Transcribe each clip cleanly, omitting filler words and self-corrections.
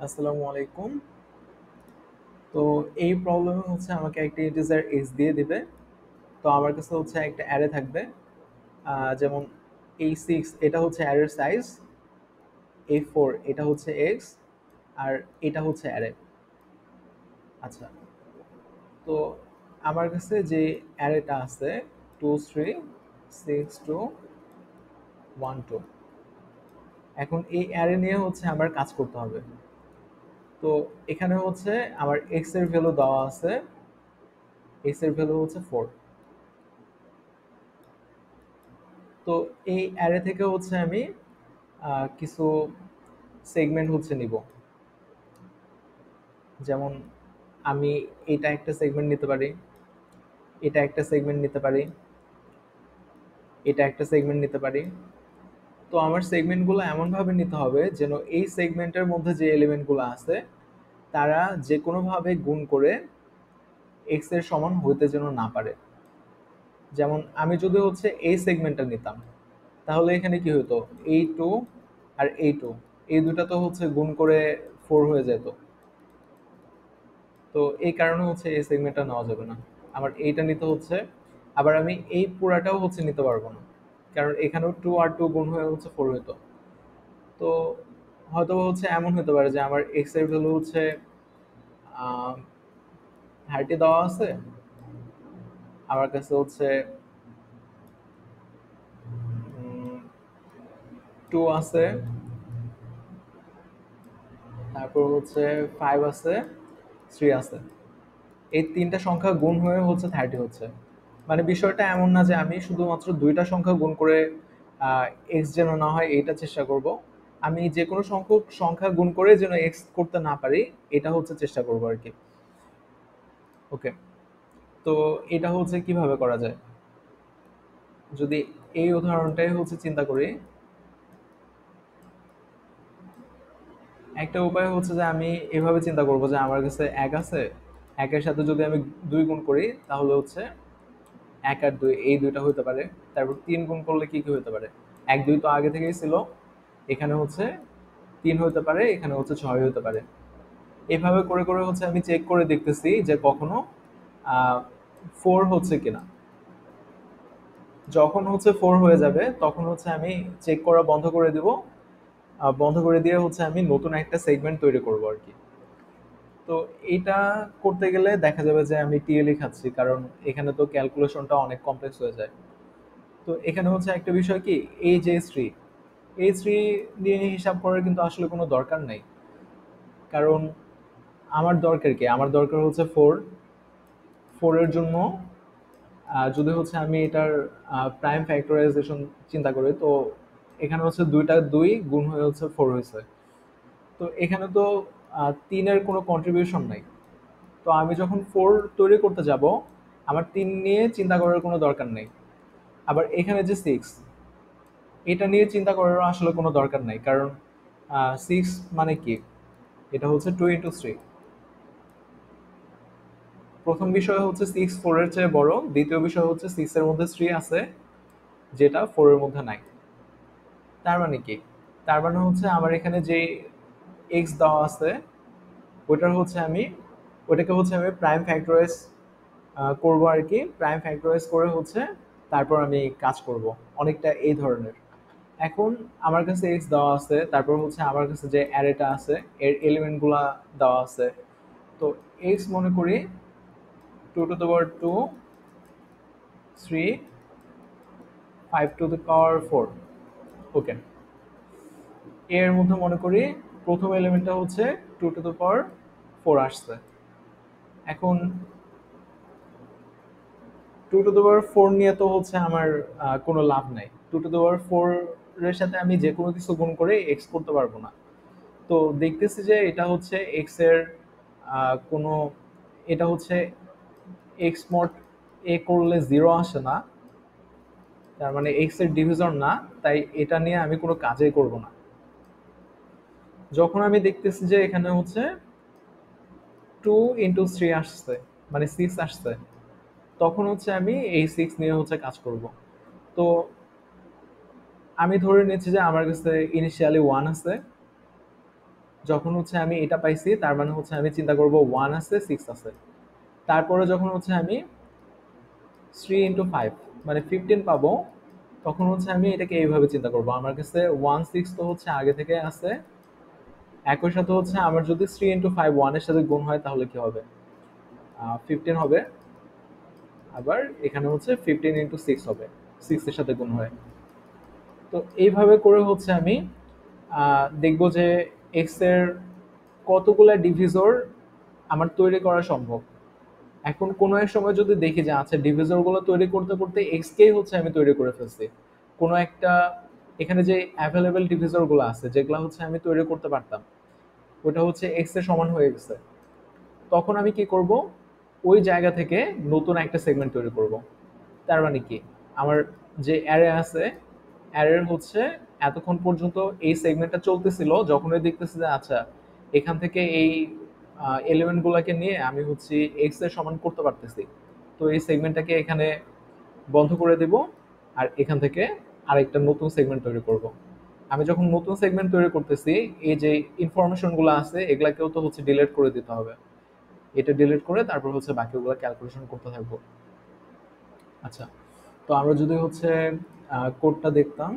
আসসালামু আলাইকুম। তো এই প্রবলেমে হচ্ছে আমাকে একটা ইন্টিজার এক্স দিয়ে দিবে। তো আমার কাছে হচ্ছে একটা অ্যারে থাকবে, যেমন এই সিক্স এটা হচ্ছে অ্যারের সাইজ, এই ফোর এটা হচ্ছে এক্স, আর এটা হচ্ছে অ্যারে। আচ্ছা, তো আমার কাছে যে অ্যারেটা আছে 2 3 6 2 1 2, এখন এই অ্যারে নিয়ে হচ্ছে আমার কাজ করতে হবে। তো এখানে হচ্ছে আমার এক্স এর ভ্যালু দেওয়া আছে, এক্স এর ভ্যালু হচ্ছে 4। তো এই অ্যারে থেকে হচ্ছে আমি কিছু সেগমেন্ট হচ্ছে নিব। যেমন আমি এটা একটা সেগমেন্ট নিতে পারি, এটা একটা সেগমেন্ট নিতে পারি, এটা একটা সেগমেন্ট নিতে পারি। তো আমার সেগমেন্টগুলো এমনভাবে নিতে হবে যেন এই সেগমেন্টের মধ্যে যে এলিমেন্টগুলো আছে তারা যে কোনোভাবে গুণ করে এক্স এর সমান হইতে যেন না পারে। যেমন আমি যদি হচ্ছে এই সেগমেন্টটা নিতাম, তাহলে এখানে কি হতো, এই টু আর এই টু, এই দুটা তো হচ্ছে গুণ করে 4 হয়ে যেত। তো এই কারণে হচ্ছে এই সেগমেন্টটা নেওয়া যাবে না, আমার এইটা নিতে হচ্ছে। আবার আমি এই পুরাটাও হচ্ছে নিতে পারবো না, কারণ এখানেও টু আর টু গুণ হয়ে হচ্ছে 4 হতো। তো হয়তো হচ্ছে এমন হতে পারে যে আমার এক্স এর ভ্যালু হচ্ছে 30 দেওয়া আছে, আমার কাছে হচ্ছে 2 আছে, তারপর হচ্ছে 5 আছে, 3 আছে। এই তিনটা সংখ্যা গুণ হয়ে হচ্ছে 30 হচ্ছে। মানে বিষয়টা এমন না যে আমি শুধুমাত্র দুইটা সংখ্যা গুণ করে এক্স যেন না হয় এটা চেষ্টা করব, আমি যে কোনো সংখ্যক সংখ্যা গুণ করে যেন এক্স করতে না পারি এটা হচ্ছে চেষ্টা করব আর কি। ওকে, তো এটা হচ্ছে কিভাবে করা যায়, যদি এই উদাহরণটাই হচ্ছে চিন্তা করি। একটা উপায় হচ্ছে যে আমি এভাবে চিন্তা করব যে আমার কাছে এক আছে, একের সাথে যদি আমি 2 গুণ করি তাহলে হচ্ছে 1 আর 2 এই দুইটা হতে পারে। তারপর 3 গুণ করলে কি কি হতে পারে, 1 2 তো আগে থেকেই ছিল, এখানে হচ্ছে 3 হতে পারে, এখানে হচ্ছে 6 হতে পারে। এভাবে করে করে হচ্ছে আমি চেক করে দেখতেছি যে কখনো 4 হচ্ছে কিনা। যখন হচ্ছে 4 হয়ে যাবে তখন হচ্ছে আমি চেক করা বন্ধ করে দিব, বন্ধ করে দিয়ে হচ্ছে আমি নতুন একটা সেগমেন্ট তৈরি করব আর কি। তো এইটা করতে গেলে দেখা যাবে যে আমি টিএলই খাচ্ছি, কারণ এখানে তো ক্যালকুলেশনটা অনেক কমপ্লেক্স হয়ে যায়। তো এখানে হচ্ছে একটা বিষয় কি, এই যে থ্রি, এই থ্রি নিয়ে হিসাব করার কিন্তু আসলে কোনো দরকার নেই। কারণ আমার দরকার কি, আমার দরকার হচ্ছে ফোর। ফোরের জন্য যদি হচ্ছে আমি এটার প্রাইম ফ্যাক্টরাইজেশন চিন্তা করি, তো এখানে হচ্ছে দুইটা দুই গুণ হয়ে হচ্ছে 4 হয়েছে। তো এখানে তো তিনের কোনো কন্ট্রিবিউশন নাই। তো আমি যখন 4 তৈরি করতে যাব, আমার 3 নিয়ে চিন্তা করার কোনো দরকার নেই। আবার এখানে যে 6, এটা নিয়ে চিন্তা করার আসলে কোনো দরকার নাই, কারণ 6 মানে কি, এটা হচ্ছে 2 × 3। প্রথম বিষয় হচ্ছে 6 4-এর চেয়ে বড়, দ্বিতীয় বিষয় হচ্ছে 6-এর মধ্যে 3 আছে যেটা 4-এর মধ্যে নাই। তার মানে কি, তার মানে হচ্ছে আমার এখানে যে এক্স দেওয়া আছে ওটার হচ্ছে আমি, ওটাকে হচ্ছে আমি প্রাইম ফ্যাক্টরাইজ করবো আর কি। প্রাইম ফ্যাক্টরাইজ করে হচ্ছে তারপর আমি কাজ করব, অনেকটা এই ধরনের। এখন আমার কাছে এক্স দেওয়া আছে, তারপর হচ্ছে আমার কাছে যে অ্যারেটা আছে এর এলিমেন্টগুলা দেওয়া আছে। তো এক্স মনে করি 2 to the power 2, 3, 5 to the power 4। ওকে, এর মধ্যে মনে করি প্রথম এলিমেন্টটা হচ্ছে 2 to the power 4 আসছে। এখন 2 to the power 4 নিয়ে তো হচ্ছে আমার কোনো লাভ নাই। 2 to the power 4 এর সাথে আমি যে কোনো কিছু গুণ করে এক্স করতে পারবো না। তো দেখতেছি যে এটা হচ্ছে এক্স এর কোনো, এটা হচ্ছে এক্স মড এ করলে 0 আসে না, তার মানে এক্স এর ডিভিজন না। তাই এটা নিয়ে আমি কোনো কাজই করব না। যখন আমি দেখতেছি যে এখানে হচ্ছে 2 × 3 আসছে, মানে 6 আসছে, তখন হচ্ছে আমি এই 6 নিয়ে হচ্ছে কাজ করব। তো আমি ধরে নিচ্ছি যে আমার কাছে ইনিশিয়ালি 1 আছে, যখন হচ্ছে আমি এটা পাইছি তার মানে হচ্ছে আমি চিন্তা করব 1 আছে 6 আছে। তারপরে যখন হচ্ছে আমি 3 × 5 মানে 15 পাবো, তখন হচ্ছে আমি এটাকে এইভাবে চিন্তা করব, আমার কাছে 1 6 তো হচ্ছে আগে থেকে আছে, একই সাথে হচ্ছে আমার যদি 3 × 5 1 এর সাথে গুণ হয় তাহলে কি হবে, 15 হবে। আবার এখানে হচ্ছে 15 × 6 হবে, 6 এর সাথে গুণ হয়। তো এইভাবে করে হচ্ছে আমি দেখবো যে এক্স এর কতগুলা ডিভিজর আমার তৈরি করা সম্ভব। এখন কোনো এক সময় যদি দেখি যে আচ্ছা ডিভিজর গুলো তৈরি করতে করতে এক্স কেই হচ্ছে আমি তৈরি করে ফেলছি, কোনো একটা এখানে যে অ্যাভেলেবেল ডিভিজর গুলো আছে যেগুলো হচ্ছে আমি তৈরি করতে পারতাম, ওটা হচ্ছে এক্স এর সমান হয়ে গেছে, তখন আমি কি করব, ওই জায়গা থেকে নতুন একটা সেগমেন্ট তৈরি করব। তার মানে কি, আমার যে অ্যারে আছে, অ্যারের হচ্ছে এতক্ষণ পর্যন্ত এই সেগমেন্টটা চলতেছিল, যখনই দেখতেছি যে আচ্ছা এখান থেকে এই এলিমেন্ট গুলাকে নিয়ে আমি হচ্ছে এক্স এর সমান করতে পারতেছি, তো এই সেগমেন্টটাকে এখানে বন্ধ করে দেব, আর এখান থেকে আরেকটা নতুন সেগমেন্ট তৈরি করব। আমি যখন নতুন সেগমেন্ট তৈরি করতেছি, এই যে ইনফরমেশন গুলো আছে এগুলাকেও তো হচ্ছে ডিলিট করে দিতে হবে, এটা ডিলিট করে তারপর হচ্ছে বাকিগুলো ক্যালকুলেশন করতে থাকবো। আচ্ছা, তো আমরা যদি হচ্ছে কোডটা দেখতাম,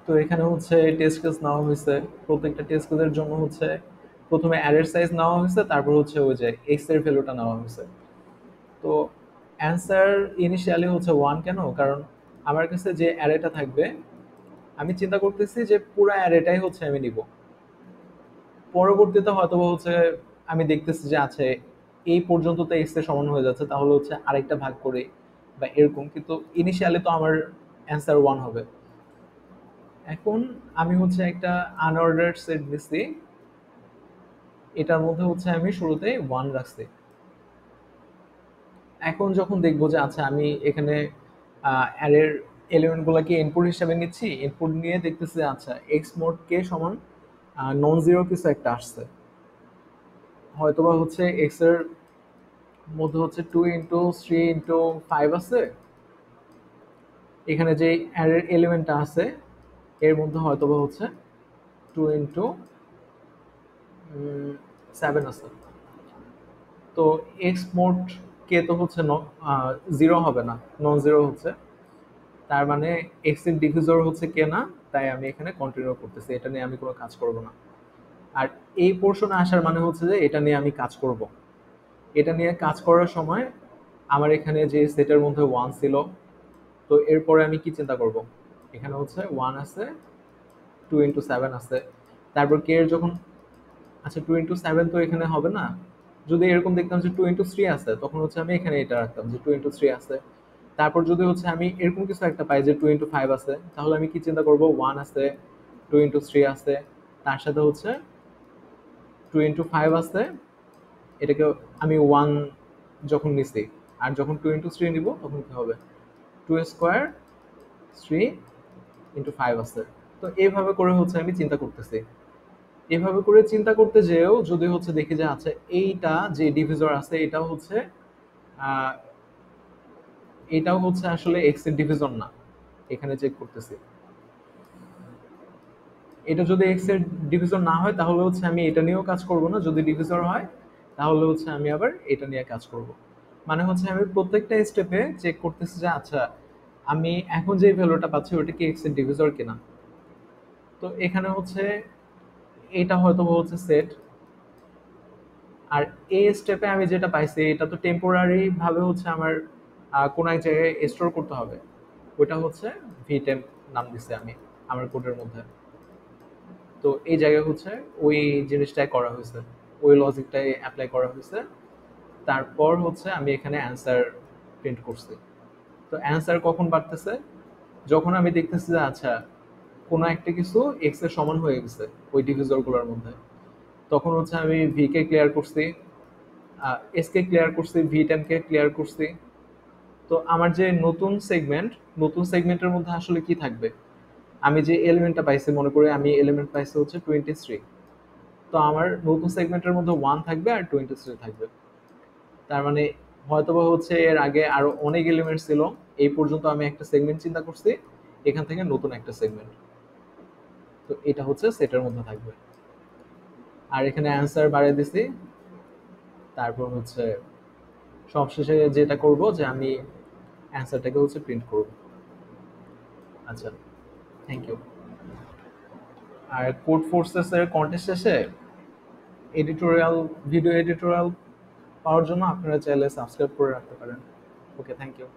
তো এখানে হচ্ছে টেস্ট কেস নেওয়া হয়েছে, প্রত্যেকটা টেস্ট কেসের জন্য হচ্ছে প্রথমে অ্যারের সাইজ নেওয়া হয়েছে, তারপর হচ্ছে ওই যে এক্স এর ভ্যালুটা নেওয়া হয়েছে। তো অ্যান্সার ইনিশিয়ালি হচ্ছে 1, কেন, কারণ আমার কাছে যে অ্যারেটা থাকবে আমি চিন্তা করতেছি যে পুরো অ্যারেটাই হচ্ছে আমি নিব। পরবর্তীতে হয়তো বা হচ্ছে আমি দেখতেছি যে আছে এই পর্যন্ত তো এক্স এর সমান হয়ে যাচ্ছে, তাহলে হচ্ছে আরেকটা ভাগ করে বা এরকম, কিন্তু ইনিশিয়ালি তো আমার অ্যান্সার 1 হবে। এখন আমি হচ্ছে একটা আনঅর্ডার্ড সেট দিছি, এটার মধ্যে হচ্ছে আমি শুরুতে 1 রাখছি। এখন যখন দেখবো যে আচ্ছা আমি এখানে অ্যারের এলিমেন্ট গুলাকে ইনপুট হিসাবে নিচ্ছি, ইনপুট নিয়ে দেখতেছি যে আচ্ছা এক্স মোড কে সমান নন জিরো কিছু একটা আসছে, হয়তোবা হচ্ছে এক্স এর মধ্যে হচ্ছে 2 × 3 × 5 আছে, এখানে যে অ্যারের এলিমেন্টটা আছে এর মধ্যে হয়তোবা হচ্ছে 2 × 7 আছে। তো এক্স মোড কে তো হচ্ছে জিরো হবে না, নন জিরো হচ্ছে, তার মানে এক্স এর ডিভিজর হচ্ছে কে না, তাই আমি এখানে কন্টিনিউ করতেছি, এটা নিয়ে আমি কোনো কাজ করব না। আর এই পোর্শনে আসার মানে হচ্ছে যে এটা নিয়ে আমি কাজ করব, এটা নিয়ে কাজ করার সময় আমার এখানে যে সেটের মধ্যে 1 ছিল, তো এরপরে আমি কি চিন্তা করব, এখানে হচ্ছে 1 আছে, 2 × 7 আছে, তারপর কে এর যখন, আচ্ছা 2 × 7 তো এখানে হবে না, যদি এরকম দেখতাম যে 2 × 3 আছে তখন হচ্ছে আমি এখানে এটা রাখতাম যে 2 × 3 আছে। তারপর যদি হচ্ছে আমি এরকম কিছু একটা পাই যে 2 × 5 আছে, তাহলে আমি কি চিন্তা করব, 1 আছে, 2 × 3 আছে, তার সাথে হচ্ছে 2 × 5 আছে, এটাকে আমি 1 যখন নিছি, আর যখন 2 × 3 নিব তখন কি হবে, 2 স্কোয়ার 3 × 5 আছে। তো এইভাবে করে হচ্ছে আমি চিন্তা করতেছি, এভাবে করে চিন্তা করতে যেও যদি হচ্ছে দেখি যে আচ্ছা এইটা যে ডিভিজর আছে এটাও হচ্ছে আহ, এটাও হচ্ছে আসলে এক্স এর ডিভিজর না, এখানে চেক করতেছি, এটা যদি এক্স এর ডিভিজর না হয় তাহলে হচ্ছে আমি এটা নিয়েও কাজ করব না, যদি ডিভিজর হয় তাহলে হচ্ছে আমি আবার এটা নিয়ে কাজ করব। মানে হচ্ছে আমি প্রত্যেকটা স্টেপে চেক করতেছি যে আচ্ছা আমি এখন যে ভ্যালুটা পাচ্ছি ওটা কি এক্স এর ডিভিজর কিনা। তো এখানে হচ্ছে এটা হয়তো হচ্ছে সেট, আর এই স্টেপে আমি যেটা পাইছি এটা তো টেম্পোরারি ভাবে হচ্ছে আমার কোনো এক জায়গায় স্টোর করতে হবে, ওটা হচ্ছে ভিটেম নাম দিছি আমি আমার কোডের মধ্যে। তো এই জায়গায় হচ্ছে ওই জিনিসটাই করা হয়েছে, ওই লজিকটাই অ্যাপ্লাই করা হয়েছে। তারপর হচ্ছে আমি এখানে অ্যান্সার প্রিন্ট করছি। তো অ্যান্সার কখন বাড়তেছে, যখন আমি দেখতেছি যে আচ্ছা কোনো একটা কিছু এক্স এর সমান হয়ে গেছে ওই ডিভিজর গুলোর মধ্যে, তখন হচ্ছে আমি ভি কে ক্লিয়ার করছি, এস কে ক্লিয়ার করছি, ভি টেন কে ক্লিয়ার করছি। তো আমার যে নতুন সেগমেন্ট, নতুন সেগমেন্টের মধ্যে আসলে কি থাকবে, আমি যে এলিমেন্টটা পাইছি, মনে করি আমি এলিমেন্ট পাইছি হচ্ছে 23, তো আমার নতুন সেগমেন্টের মধ্যে 1 থাকবে আর 23 থাকবে। তার মানে হয়তোবা হচ্ছে এর আগে আরো অনেক এলিমেন্ট ছিল, এই পর্যন্ত আমি একটা সেগমেন্ট চিন্তা করছি, এখান থেকে নতুন একটা সেগমেন্ট। তো এটা হচ্ছে সেটার মধ্যে থাকবে। আর এখানে অ্যান্সার বাড়িয়ে দিছি। তারপর হচ্ছে সবশেষে যেটা করব যে আমি অ্যান্সারটাকে হচ্ছে প্রিন্ট করব। আচ্ছা, থ্যাংক ইউ। আর কোড ফোর্সেস এর কন্টেস্ট শেষে ভিডিও এডিটোরিয়াল পাওয়ার জন্য আপনারা চাইলে সাবস্ক্রাইব করে রাখতে পারেন। Okay, thank you.